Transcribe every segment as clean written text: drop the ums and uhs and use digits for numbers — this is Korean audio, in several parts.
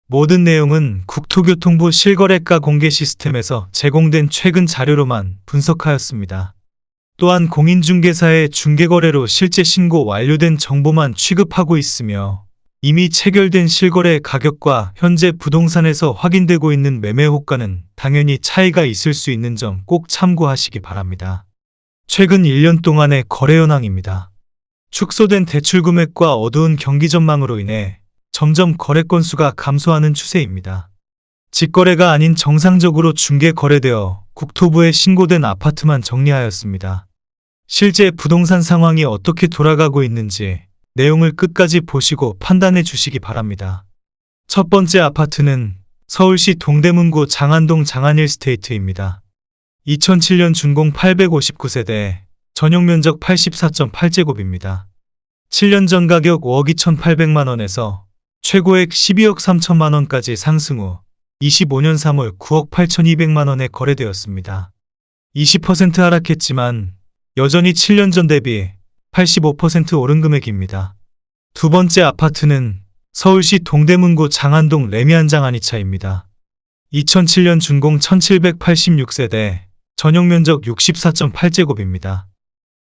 모든 내용은 국토교통부 실거래가 공개 시스템에서 제공된 최근 자료로만 분석하였습니다. 또한 공인중개사의 중개거래로 실제 신고 완료된 정보만 취급하고 있으며 이미 체결된 실거래 가격과 현재 부동산에서 확인되고 있는 매매 호가는 당연히 차이가 있을 수 있는 점 꼭 참고하시기 바랍니다. 최근 1년 동안의 거래 현황입니다. 축소된 대출 금액과 어두운 경기 전망으로 인해 점점 거래 건수가 감소하는 추세입니다. 직거래가 아닌 정상적으로 중개 거래되어 국토부에 신고된 아파트만 정리하였습니다. 실제 부동산 상황이 어떻게 돌아가고 있는지 내용을 끝까지 보시고 판단해 주시기 바랍니다. 첫 번째 아파트는 서울시 동대문구 장안동 장안힐스테이트입니다. 2007년 준공 859세대, 전용 면적 84.8제곱입니다. 7년 전 가격 5억 2,800만원에서 최고액 12억 3천만원까지 상승 후 25년 3월 9억 8,200만원에 거래되었습니다. 20% 하락했지만 여전히 7년 전 대비 85% 오른 금액입니다. 두 번째 아파트는 서울시 동대문구 장안동 레미안 장안이차입니다. 2007년 준공 1786세대, 전용 면적 64.8제곱입니다.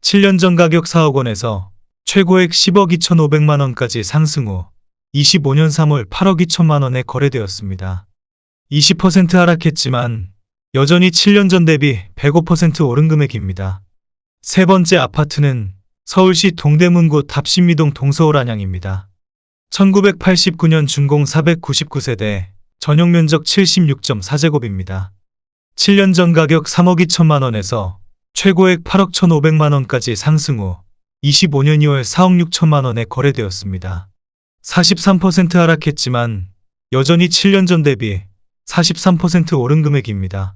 7년 전 가격 4억 원에서 최고액 10억 2,500만원까지 상승 후 25년 3월 8억 2천만원에 거래되었습니다. 20% 하락했지만 여전히 7년 전 대비 105% 오른 금액입니다. 세 번째 아파트는 서울시 동대문구 답신미동 동서울 안양입니다. 1989년 준공 499세대, 전용 면적 76.4제곱입니다. 7년 전 가격 3억 2천만원에서 최고액 8억 1,500만원까지 상승 후 25년 2월 4억 6천만원에 거래되었습니다. 43% 하락했지만 여전히 7년 전 대비 43% 오른 금액입니다.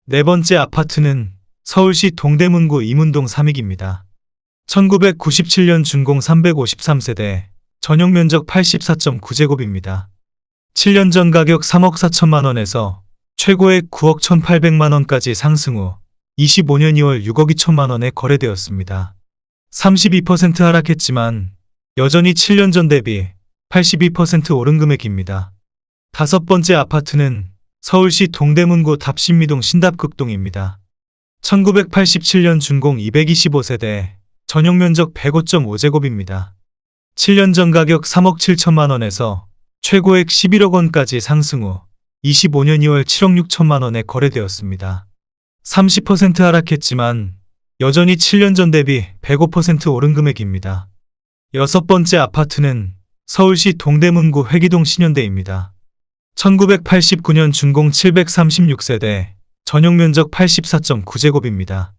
네 번째 아파트는 서울시 동대문구 이문동 삼익입니다. 1997년 준공 353세대, 전용 면적 84.9제곱입니다. 7년 전 가격 3억 4천만원에서 최고액 9억 1,800만원까지 상승 후 25년 2월 6억 2천만원에 거래되었습니다. 32% 하락했지만 여전히 7년 전 대비 82% 오른 금액입니다. 다섯 번째 아파트는 서울시 동대문구 답신미동 신답극동입니다. 1987년 준공 225세대, 전용 면적 105.5제곱입니다. 7년 전 가격 3억 7천만원에서 최고액 11억 원까지 상승 후 25년 2월 7억 6천만원에 거래되었습니다. 30% 하락했지만 여전히 7년 전 대비 105% 오른 금액입니다. 여섯 번째 아파트는 서울시 동대문구 회기동 신현대입니다. 1989년 준공 736세대, 전용 면적 84.9제곱입니다.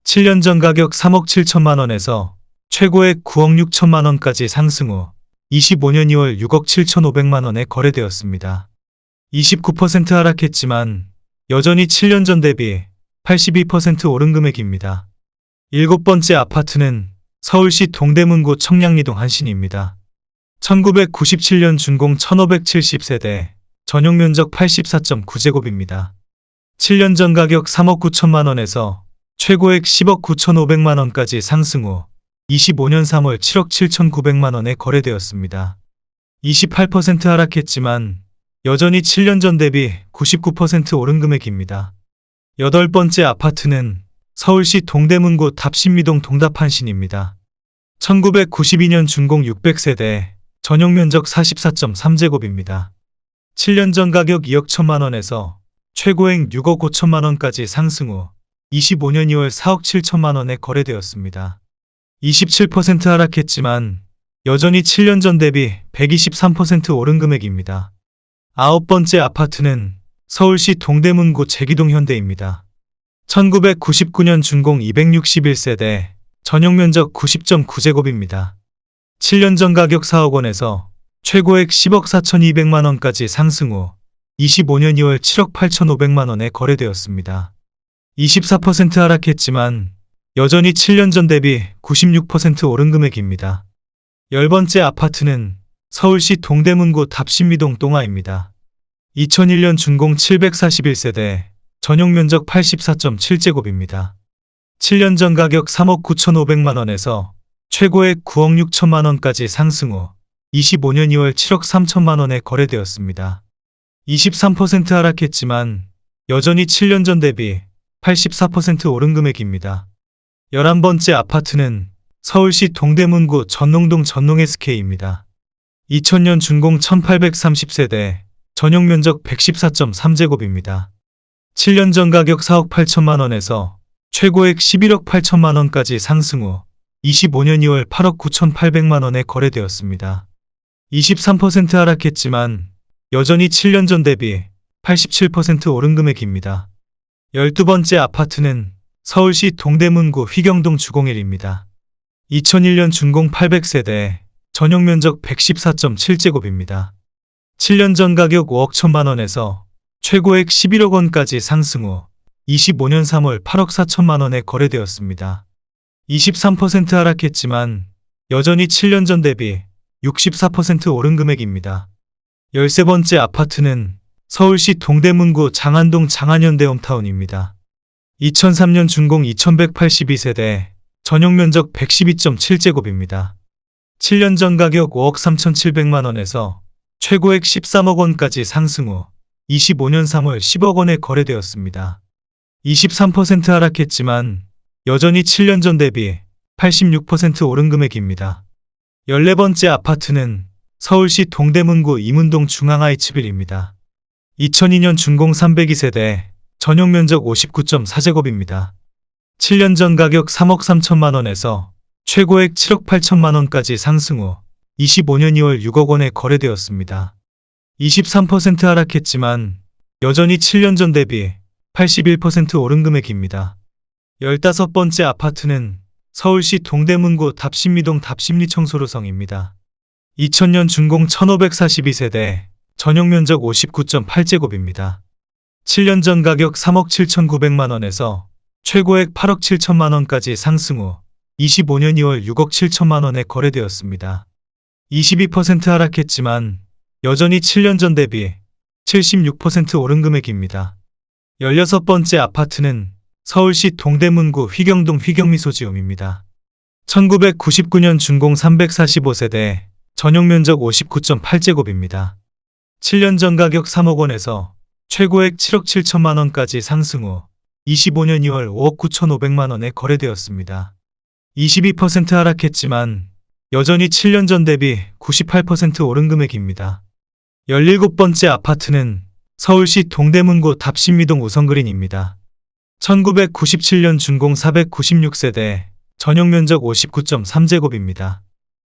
7년 전 가격 3억 7천만원에서 최고액 9억 6천만원까지 상승 후 25년 2월 6억 7,500만원에 거래되었습니다. 29% 하락했지만 여전히 7년 전 대비 82% 오른 금액입니다. 일곱 번째 아파트는 서울시 동대문구 청량리동 한신입니다. 1997년 준공 1570세대, 전용 면적 84.9제곱입니다. 7년 전 가격 3억 9천만원에서 최고액 10억 9,500만원까지 상승 후 25년 3월 7억 7,900만원에 거래되었습니다. 28% 하락했지만 여전히 7년 전 대비 99% 오른 금액입니다. 여덟 번째 아파트는 서울시 동대문구 답신미동 동답한신입니다. 1992년 준공 600세대, 전용 면적 44.3제곱입니다. 7년 전 가격 2억 1천만원에서 최고액 6억 5천만원까지 상승 후 25년 2월 4억 7천만원에 거래되었습니다. 27% 하락했지만 여전히 7년 전 대비 123% 오른 금액입니다. 아홉 번째 아파트는 서울시 동대문구 제기동 현대입니다. 1999년 준공 261세대, 전용 면적 90.9제곱입니다. 7년 전 가격 4억 원에서 최고액 10억 4,200만원까지 상승 후 25년 2월 7억 8,500만원에 거래되었습니다. 24% 하락했지만 여전히 7년 전 대비 96% 오른 금액입니다. 열 번째 아파트는 서울시 동대문구 답신미동 똥아입니다. 2001년 준공 741세대, 전용 면적 84.7제곱입니다. 7년 전 가격 3억 9,500만원에서 최고액 9억 6천만원까지 상승 후 25년 2월 7억 3천만 원에 거래되었습니다. 23% 하락했지만 여전히 7년 전 대비 84% 오른 금액입니다. 11번째 아파트는 서울시 동대문구 전농동 전농 SK입니다. 2000년 준공 1830세대, 전용 면적 114.3제곱입니다. 7년 전 가격 4억 8천만 원에서 최고액 11억 8천만 원까지 상승 후 25년 2월 8억 9,800만 원에 거래되었습니다. 23% 하락했지만 여전히 7년 전 대비 87% 오른 금액입니다. 12번째 아파트는 서울시 동대문구 휘경동 주공일입니다. 2001년 준공 800세대, 전용 면적 114.7제곱입니다. 7년 전 가격 5억 1천만 원에서 최고액 11억 원까지 상승 후 25년 3월 8억 4천만 원에 거래되었습니다. 23% 하락했지만 여전히 7년 전 대비 64% 오른 금액입니다. 13번째 아파트는 서울시 동대문구 장안동 장안현대홈타운입니다. 2003년 준공 2182세대, 전용 면적 112.7제곱입니다. 7년 전 가격 5억 3,700만 원에서 최고액 13억 원까지 상승 후 25년 3월 10억 원에 거래되었습니다. 23% 하락했지만 여전히 7년 전 대비 86% 오른 금액입니다. 14번째 아파트는 서울시 동대문구 이문동 중앙하이츠빌입니다. 2002년 준공 302세대, 전용 면적 59.4제곱입니다. 7년 전 가격 3억 3천만 원에서 최고액 7억 8천만 원까지 상승 후 25년 2월 6억 원에 거래되었습니다. 23% 하락했지만 여전히 7년 전 대비 81% 오른 금액입니다. 15번째 아파트는 서울시 동대문구 답심리동 답심리청소로성입니다. 2000년 준공 1542세대, 전용 면적 59.8제곱입니다. 7년 전 가격 3억 7,900만 원에서 최고액 8억 7천만 원까지 상승 후 25년 2월 6억 7천만 원에 거래되었습니다. 22% 하락했지만 여전히 7년 전 대비 76% 오른 금액입니다. 16번째 아파트는 서울시 동대문구 휘경동 휘경미소지움입니다. 1999년 준공 345세대, 전용 면적 59.8제곱입니다. 7년 전 가격 3억 원에서 최고액 7억 7천만 원까지 상승 후 25년 2월 5억 9,500만 원에 거래되었습니다. 22% 하락했지만 여전히 7년 전 대비 98% 오른 금액입니다. 17번째 아파트는 서울시 동대문구 답심미동 우성그린입니다. 1997년 준공 496세대, 전용 면적 59.3제곱입니다.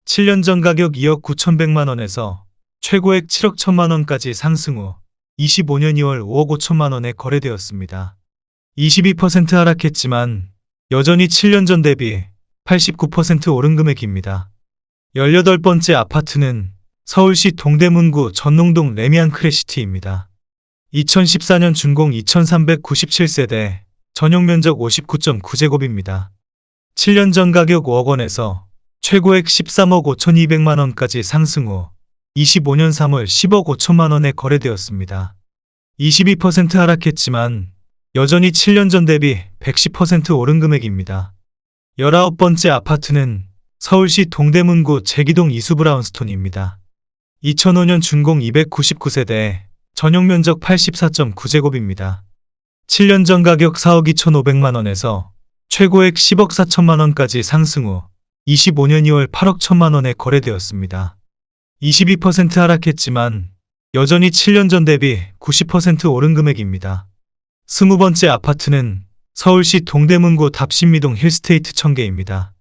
7년 전 가격 2억 9,100만 원에서 최고액 7억 1천만 원까지 상승 후 25년 2월 5억 5천만 원에 거래되었습니다. 22% 하락했지만 여전히 7년 전 대비 89% 오른 금액입니다. 18번째 아파트는 서울시 동대문구 전농동 레미안 크레시티입니다. 2014년 준공 2397세대, 전용 면적 59.9제곱입니다. 7년 전 가격 5억 원에서 최고액 13억 5,200만 원까지 상승 후 25년 3월 10억 5천만 원에 거래되었습니다. 22% 하락했지만 여전히 7년 전 대비 110% 오른 금액입니다. 19번째 아파트는 서울시 동대문구 제기동 이수브라운스톤입니다. 2005년 준공 299세대, 전용 면적 84.9제곱입니다. 7년 전 가격 4억 2,500만 원에서 최고액 10억 4천만 원까지 상승 후 25년 2월 8억 1천만 원에 거래되었습니다. 22% 하락했지만 여전히 7년 전 대비 90% 오른 금액입니다. 20번째 아파트는 서울시 동대문구 답심미동 힐스테이트 청계입니다.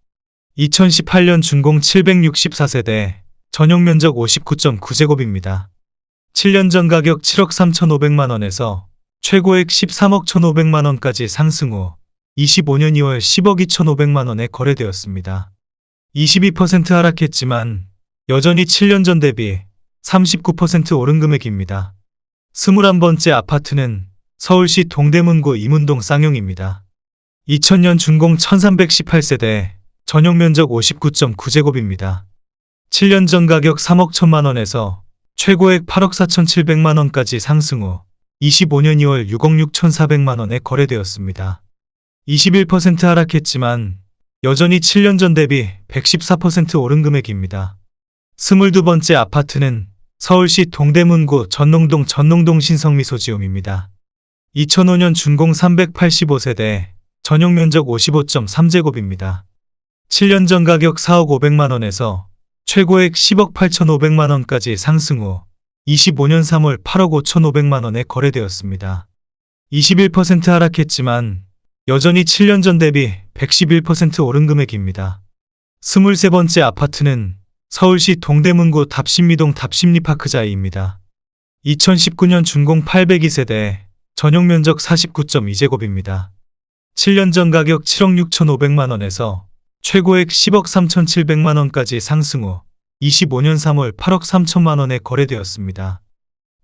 2018년 준공 764세대, 전용 면적 59.9제곱입니다. 7년 전 가격 7억 3,500만 원에서 최고액 13억 1,500만 원까지 상승 후 25년 2월 10억 2,500만 원에 거래되었습니다. 22% 하락했지만 여전히 7년 전 대비 39% 오른 금액입니다. 21번째 아파트는 서울시 동대문구 이문동 쌍용입니다. 2000년 준공 1318세대, 전용 면적 59.9제곱입니다. 7년 전 가격 3억 1천만 원에서 최고액 8억 4,700만 원까지 상승 후 25년 2월 6억 6,400만 원에 거래되었습니다. 21% 하락했지만 여전히 7년 전 대비 114% 오른 금액입니다. 22번째 아파트는 서울시 동대문구 전농동 신성미소지움입니다. 2005년 준공 385세대, 전용 면적 55.3제곱입니다. 7년 전 가격 4억 500만원에서 최고액 10억 8,500만원까지 상승 후 25년 3월 8억 5,500만원에 거래되었습니다. 21% 하락했지만 여전히 7년 전 대비 111% 오른 금액입니다. 23번째 아파트는 서울시 동대문구 답심리동 답심리파크자이입니다. 2019년 준공 802세대, 전용 면적 49.2제곱입니다. 7년 전 가격 7억 6,500만원에서 최고액 10억 3,700만원까지 상승 후 25년 3월 8억 3천만원에 거래되었습니다.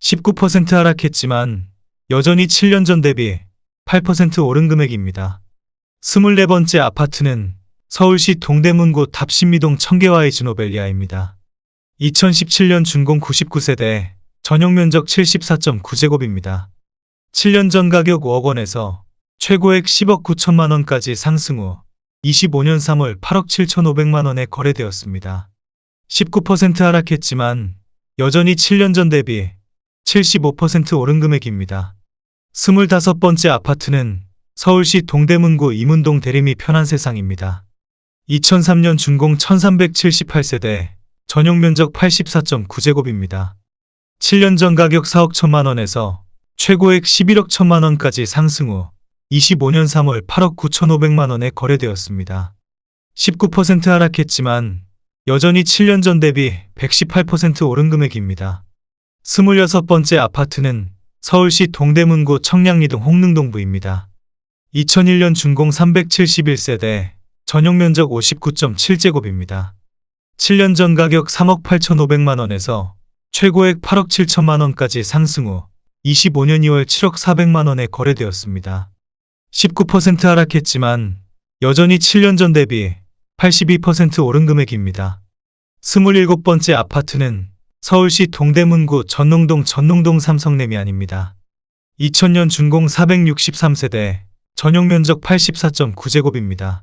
19% 하락했지만 여전히 7년 전 대비 8% 오른 금액입니다. 24번째 아파트는 서울시 동대문구 답심리동 청계와의 주노벨리아입니다. 2017년 준공 99세대, 전용 면적 74.9제곱입니다. 7년 전 가격 5억 원에서 최고액 10억 9천만원까지 상승 후 25년 3월 8억 7,500만원에 거래되었습니다. 19% 하락했지만 여전히 7년 전 대비 75% 오른 금액입니다. 25번째 아파트는 서울시 동대문구 이문동 대림이 편한 세상입니다. 2003년 준공 1378세대, 전용 면적 84.9제곱입니다. 7년 전 가격 4억 1천만원에서 최고액 11억 1천만원까지 상승 후 25년 3월 8억 9,500만원에 거래되었습니다. 19% 하락했지만 여전히 7년 전 대비 118% 오른 금액입니다. 26번째 아파트는 서울시 동대문구 청량리동 홍능동부입니다. 2001년 준공 371세대, 전용 면적 59.7제곱입니다. 7년 전 가격 3억 8,500만원에서 최고액 8억 7천만원까지 상승 후 25년 2월 7억 400만원에 거래되었습니다. 19% 하락했지만 여전히 7년 전 대비 82% 오른 금액입니다. 27번째 아파트는 서울시 동대문구 전농동 삼성레미안입니다. 2000년 준공 463세대, 전용 면적 84.9제곱입니다.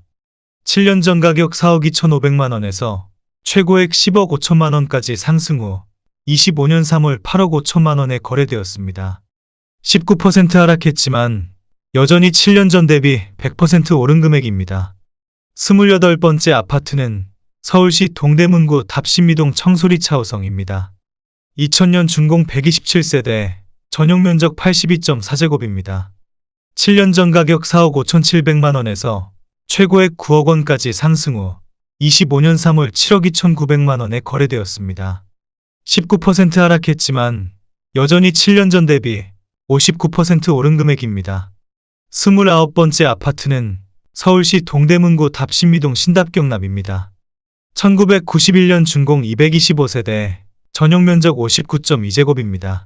7년 전 가격 4억 2,500만원에서 최고액 10억 5천만원까지 상승 후 25년 3월 8억 5천만원에 거래되었습니다. 19% 하락했지만 여전히 7년 전 대비 100% 오른 금액입니다. 28번째 아파트는 서울시 동대문구 답심리동 청소리 차호성입니다. 2000년 준공 127세대, 전용 면적 82.4제곱입니다. 7년 전 가격 4억 5,700만원에서 최고액 9억 원까지 상승 후 25년 3월 7억 2,900만원에 거래되었습니다. 19% 하락했지만 여전히 7년 전 대비 59% 오른 금액입니다. 29번째 아파트는 서울시 동대문구 답심리동 신답경납입니다. 1991년 준공 225세대, 전용 면적 59.2제곱입니다.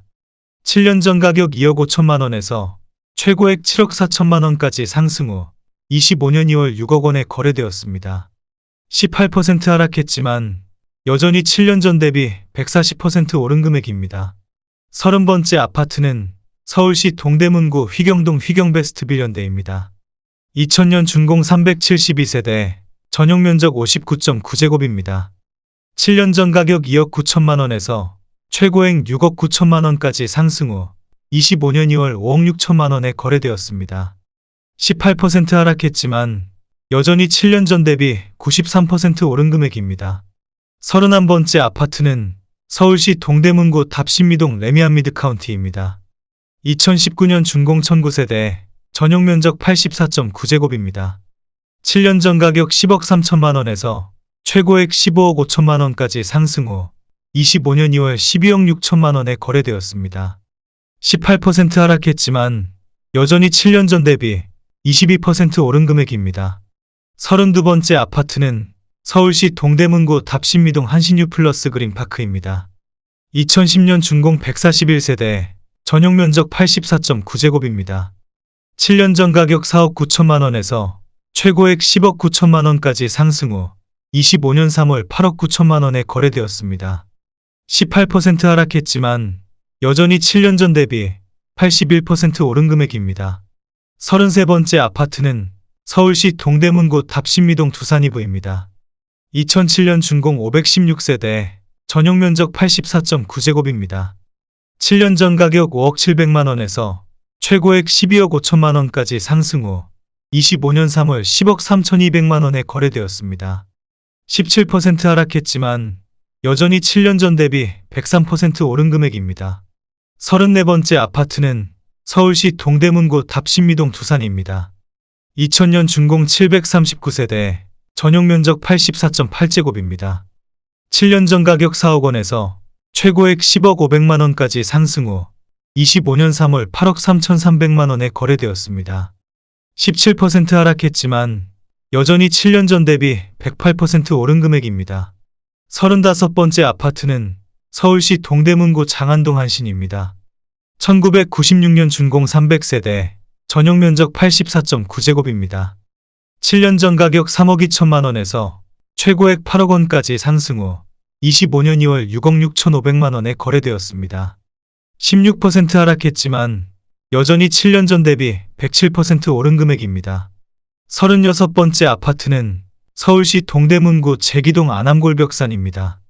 7년 전 가격 2억 5천만원에서 최고액 7억 4천만원까지 상승 후 25년 2월 6억 원에 거래되었습니다. 18% 하락했지만 여전히 7년 전 대비 140% 오른 금액입니다. 30번째 아파트는 서울시 동대문구 휘경동 휘경베스트 빌런데입니다. 2000년 준공 372세대, 전용 면적 59.9제곱입니다. 7년 전 가격 2억 9천만원에서 최고액 6억 9천만원까지 상승 후 25년 2월 5억 6천만원에 거래되었습니다. 18% 하락했지만 여전히 7년 전 대비 93% 오른 금액입니다. 31번째 아파트는 서울시 동대문구 답심리동 레미안 미드카운티입니다. 2019년 준공 1009세대, 전용 면적 84.9제곱입니다. 7년 전 가격 10억 3천만원에서 최고액 15억 5천만원까지 상승 후 25년 2월 12억 6천만원에 거래되었습니다. 18% 하락했지만 여전히 7년 전 대비 22% 오른 금액입니다. 32번째 아파트는 서울시 동대문구 답심리동 한신유 플러스 그린파크입니다. 2010년 준공 141세대, 전용 면적 84.9제곱입니다. 7년 전 가격 4억 9천만원에서 최고액 10억 9천만원까지 상승 후 25년 3월 8억 9천만원에 거래되었습니다. 18% 하락했지만 여전히 7년 전 대비 81% 오른 금액입니다. 33번째 아파트는 서울시 동대문구 답심리동 두산이브입니다. 2007년 준공 516세대, 전용 면적 84.9제곱입니다. 7년 전 가격 5억 700만 원에서 최고액 12억 5천만 원까지 상승 후 25년 3월 10억 3,200만 원에 거래되었습니다. 17% 하락했지만 여전히 7년 전 대비 103% 오른 금액입니다. 34번째 아파트는 서울시 동대문구 답신미동 두산입니다. 2000년 준공 739세대, 전용 면적 84.8제곱입니다. 7년 전 가격 4억 원에서 최고액 10억 500만 원까지 상승 후 25년 3월 8억 3,300만 원에 거래되었습니다. 17% 하락했지만 여전히 7년 전 대비 108% 오른 금액입니다. 35번째 아파트는 서울시 동대문구 장안동 한신입니다. 1996년 준공 300세대, 전용 면적 84.9제곱입니다. 7년 전 가격 3억 2천만 원에서 최고액 8억 원까지 상승 후 25년 2월 6억 6,500만 원에 거래되었습니다. 16% 하락했지만 여전히 7년 전 대비 107% 오른 금액입니다. 36번째 아파트는 서울시 동대문구 제기동 안암골벽산입니다.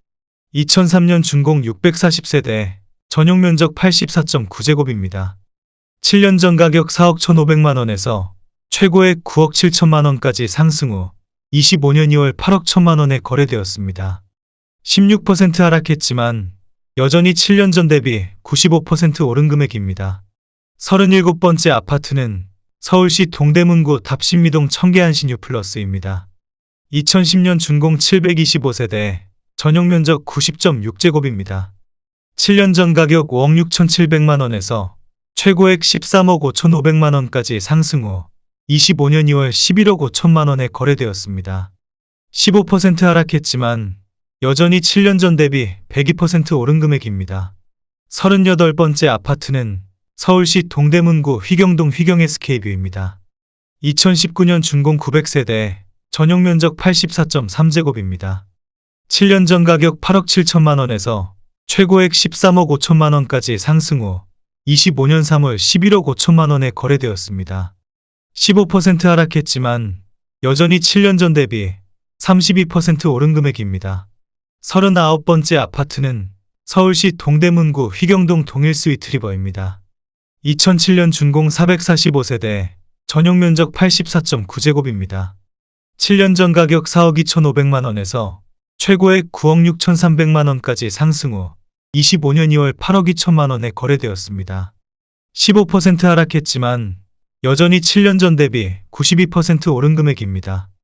2003년 준공 640세대, 전용 면적 84.9제곱입니다. 7년 전 가격 4억 1,500만 원에서 최고액 9억 7천만 원까지 상승 후 25년 2월 8억 1천만 원에 거래되었습니다. 16% 하락했지만 여전히 7년 전 대비 95% 오른 금액입니다. 37번째 아파트는 서울시 동대문구 답신미동 청계한신 유플러스입니다. 2010년 준공 725세대, 전용 면적 90.6제곱입니다. 7년 전 가격 5억 6,700만 원에서 최고액 13억 5,500만 원까지 상승 후 25년 2월 11억 5천만 원에 거래되었습니다. 15% 하락했지만 여전히 7년 전 대비 102% 오른 금액입니다. 38번째 아파트는 서울시 동대문구 휘경동 휘경SK뷰입니다. 2019년 준공 900세대, 전용 면적 84.3제곱입니다. 7년 전 가격 8억 7천만 원에서 최고액 13억 5천만 원까지 상승 후 25년 3월 11억 5천만 원에 거래되었습니다. 15% 하락했지만 여전히 7년 전 대비 32% 오른 금액입니다. 39번째 아파트는 서울시 동대문구 휘경동 동일스위트리버입니다. 2007년 준공 445세대, 전용 면적 84.9제곱입니다. 7년 전 가격 4억 2,500만 원에서 최고액 9억 6,300만 원까지 상승 후 25년 2월 8억 2천만 원에 거래되었습니다. 15% 하락했지만 여전히 7년 전 대비 92% 오른 금액입니다.